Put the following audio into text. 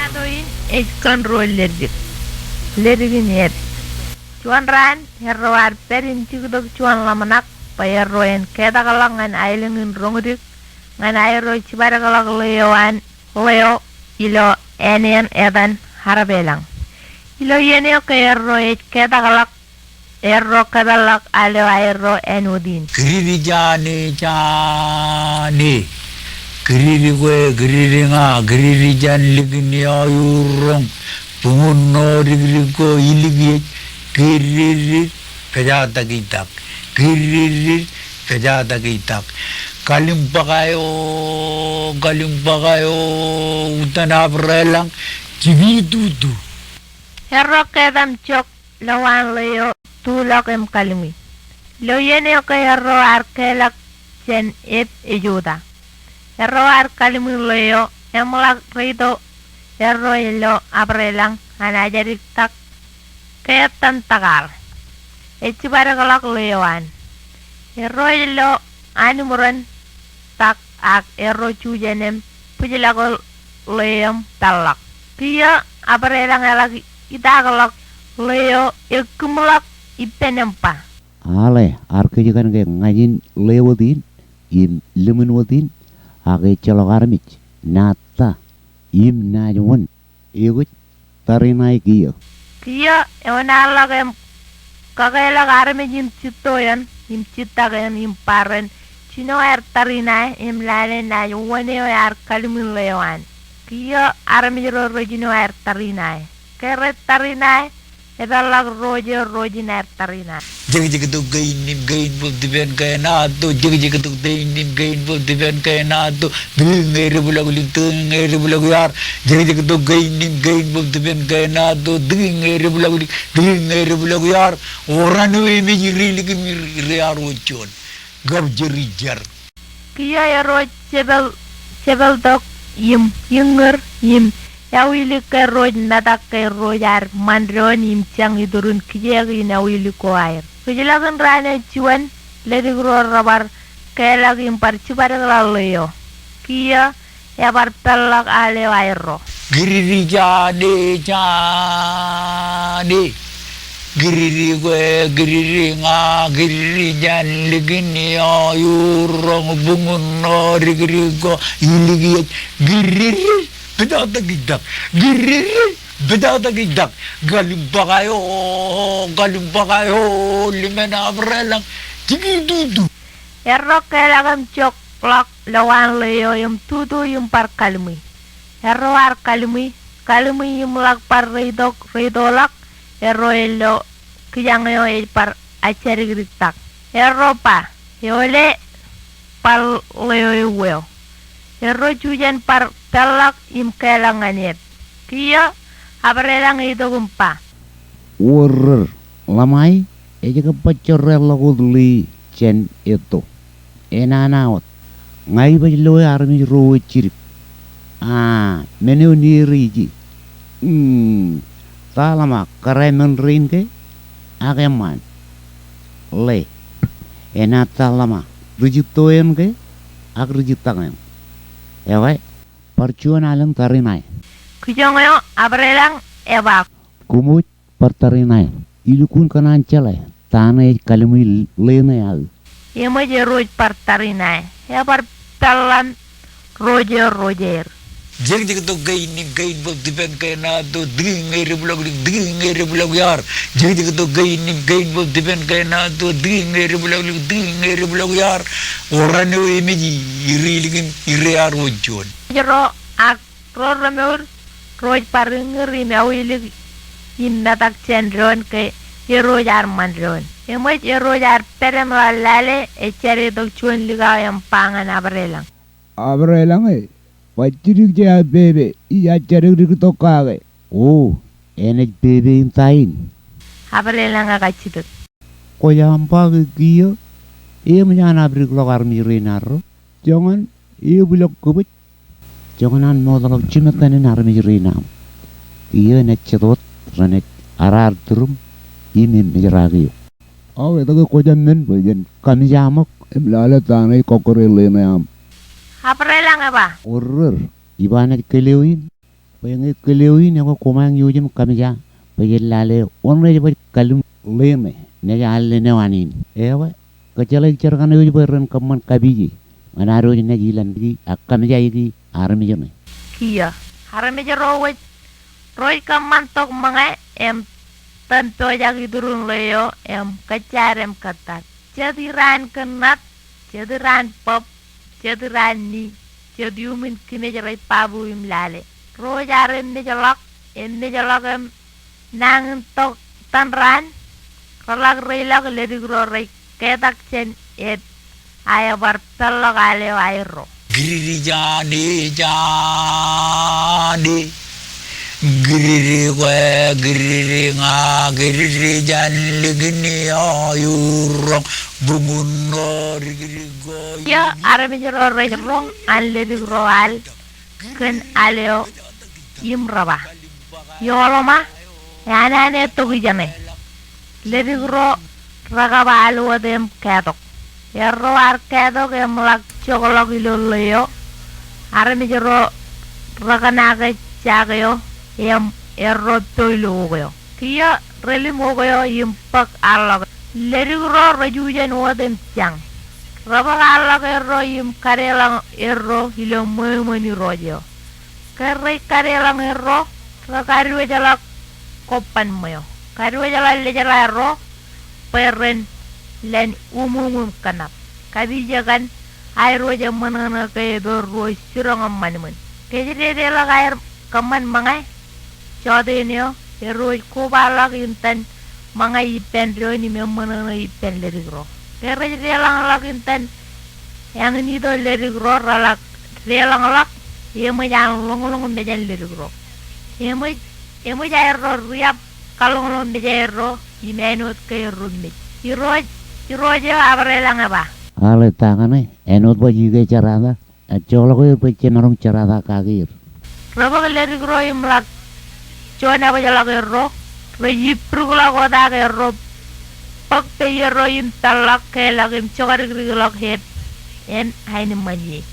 Adoin ejkan rollerdik. Lerigin yet. Cuan ran herroar perin cigdog cuan lamanak payarroen keda kalangan ailingin rongdik ngan airo cibaragalak leo ilo enen edan harabelang. Ilo yeneo ke erro keda galak erro kadalak alo airo enudin. Geriri jani geriri gue geriri nga geriri jan ligini ayurong pungono rigiri ko iligi geriri pejata kitak geriri pejata kitak kalimpakayo utana brelang cibidudu Herro kedam cok lawan leo tulak em kalimi. Lo yeneo ke herro arkelak jen ejuda. Herro kalimi leo emlak rito herro ilo abrelang anajarik tak ketan tagal. Echibaragalak leoan. Herro ilo animuran tak ak herro chujenem pujilagol leom talak. Kia abrelang elagi itagalak leo ikumulak ipenempa. Ale arke jikan ke ngajin lewadin im lemun wadin age chalogarmich nata im najwan igut tarinai kiyo Kia ewanalak em kagailak arme im citoyan im citagan im paren chino tarinai im lale na yuwaneo kalimin leoan. Kia arme jiro rojino tarinai. Keret tarinai edalak roji tarinai. jig tu gain bol diben kaya na to jig tu gain bol diben kaya na to ngere bulag yar jig tu gain bol diben kaya na to ngere bulag yar orang we me jiri ligi yar ochon gab jeri jar Kia ero cebel dok yinger yawili ke roj nadak ke rojar mandron im cang idurun kia ina wili ko air. Kejilakan rane cuan ledi rabar ke lagi impar cibar leo. Kia ya bar pelak ale airo. giriri jani giriri jan ligini ayurong bungun rigiri go iligi giriri bedata gidak galimpa kayo limena abrelang tigidudu Erro ke lagam cok lak lawan leo yung tutu yung par kalmi. Erro kalmi yung lak par redolak erro elo kiyang yo par aceri gritak. Erro pa yole par leo iweo. Erro cujan par telak im kelanganit. Kia abrelang itu gumpa. urr lamai eja ke pacorel lagudli chen itu enanaot ngai bajlo armi ro chirip menu niriji talama karemen rin ke ageman le ena talama rujitoen ke ak rujitangan ewe percuan alang tarinai Kujong yo abrelang ebak. kumut pertarinai ilukun kanan cale tanai kalimi lena ya Imo je roj par tarinai. Ya par pelan rojer. jig tu gain bol diben kaya na to ngere bulag yar jig tu gain bol diben kaya na to ngere bulag yar orang we me jiri ligin yar ochon Jero ak roremur roj par ngeri mewili indatak cendron ke yerojar mandron. Imo yerojar perem lale eceri dok cuan liga yang pangan abrelang. abrelang pacirik ja bebe iya cerik tokage enek bebe intain Abrelang agak koyampa giyo menyana abrik lokar mirinaro jangan bulok kubut jangan modal cimatan mirinam nek cetot ranek arar turum ini menjeragi itu kojamen bagian kami jamak lala tanai kokorele na Abrelang apa? urur ibana kelewin Pengen kelewin ako kumang yujim kami ja. Pagilale onre je kalum leme ne ja alle ne wanin. Ewa kacalai cerkan yuj beran kaman kabiji. Manaro ne gilan di akam ja igi armi jene. Kia. Harame je rowet. Roy kamantok mga em tanto jagi turun leyo em kacarem katat. Jadi ran kenat, jadi ran pop, jadi ran ni, jadi umin kine jarai pabu im lale. Roy jaren ne jalak em nang tok tan ran. Kalak relak ledi gro rei ketak chen et aya bartalok ale airo. Giriri jani jani giriri kwe giriri nga giriri jani gini ayurong bungunor giriri goy. Ya arame jero rei rong an ledi gro al ken aleo imraba. Yolo ma yana ne togi jane. Ledi gro ragaba alu adem ketok. Erro ar ketok em lak chokolog iloleo. Arame jero raganaga chagayo em erro toilogoyo. Kia reli mogoyo impak alog. Ledi gro rajujan wadem chang. Rabak alog erro im karelang erro hilo moemoni rojo. Kerre karelang erro rakarwe jalak kopan moyo. Karwe jalak le jalak erro peren len umum kanap. Kabijakan air roja manana kaya dor roi sirong amman. Kejere dela air kaman mangai. Chode niyo roi kubalak intan mangai ipen roi ni manana ipen lerigro. Kere dela lak intan yang ini do lerigro ralak dela lak yemo yang long bejan lerigro. Yemo jair ro riap kalong bejan ro imenut kaya rumit. Iroja abrelang apa? Ale tangane enot ba jige carada. Cholo ko pe chenarong carada kagir. Roba leri gro imlak. Chona ba jala ro. Reji prugula ko da ro. Pak pe ro im talak ke lagim chokar grigolak het. En haini manji.